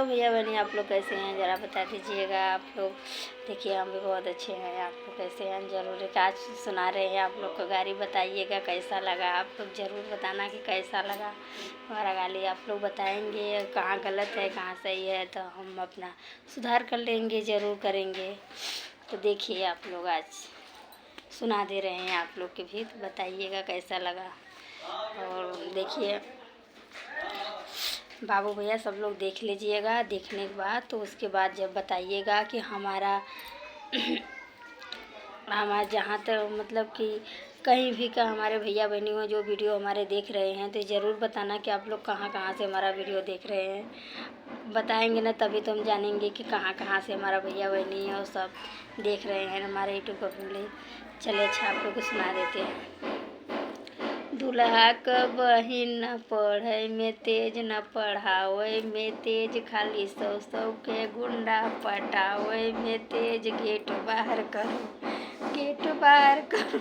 भैया बहनी आप लोग कैसे हैं ज़रा बता दीजिएगा। आप लोग देखिए हम भी बहुत अच्छे हैं। आप लोग कैसे हैं ज़रूर एक आज सुना रहे हैं। आप लोग का गाड़ी बताइएगा कैसा लगा। आप लोग ज़रूर बताना कि कैसा लगा हमारा गाड़ी। आप लोग बताएंगे कहाँ गलत है कहाँ सही है तो हम अपना सुधार कर लेंगे, ज़रूर करेंगे। तो देखिए आप लोग आज सुना दे रहे हैं आप लोग के भी, तो बताइएगा कैसा लगा। और देखिए बाबू भैया सब लोग देख लीजिएगा। देखने के बाद तो उसके बाद जब बताइएगा कि हमारा जहाँ तक मतलब कि कहीं भी का हमारे भैया बहनी हो जो वीडियो हमारे देख रहे हैं तो ज़रूर बताना कि आप लोग कहाँ कहाँ से हमारा वीडियो देख रहे हैं। बताएंगे ना तभी तो हम जानेंगे कि कहाँ कहाँ से हमारा भैया बहनी है और सब देख रहे हैं हमारे यूट्यूब पर वीडियो। चलिए अच्छा आप लोग को सुना देते हैं। दूल्हा क बहिन न पढ़े में तेज न पढ़ावे में तेज, खाली सौ सौ के गुंडा पटावे में तेज। गेट बाहर करो, गेट बाहर करो।